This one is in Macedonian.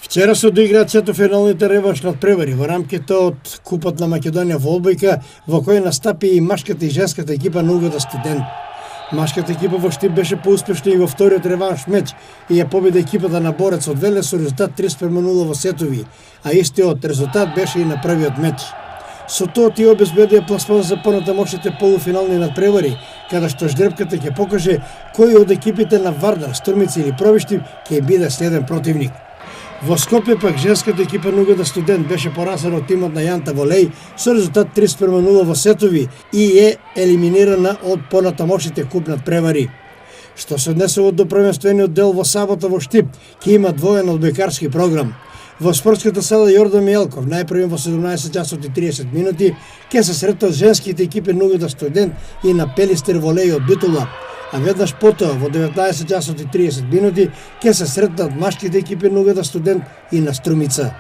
Вчера се одиграат четвртфиналните реванш надпревари во рамките од Купот на Македонија во одбојка, во кој настапи и машката и женската екипа на Угода Студент. Машката екипа во Штип беше поуспешна и во вториот реванш меч и ја победи екипата на Борец од Велес со резултат 3:0 во сетови, а истиот резултат беше и на првиот меч. Со тоа ти обезбедија пласман за понатамошните полуфинални надпревари, каде што ждрепката ќе покаже кој од екипите на Вардар, Струмица или Пробиштип ќе биде следен противник. Во Скопје пак женската екипа на Угода Студент беше поразена од тимот на Јанта Волеј со резултат 3:0 во сетови и е елиминирана од понатамошните куп надпревари. Што се однесува до првенствениот дел во сабота во Штип, ќе има двоен одбојкарски програм. Во спортската сала Јордан Мијелков, најпрвен во 17 часот и 30 минути, ќе се сретат женските екипи на Угода Студент и на Пелистер Волеј од Битола, а веднаш потоа во 19 часот и 30 минути ќе се сретнат машките екипи на Угода Студент и на Струмица.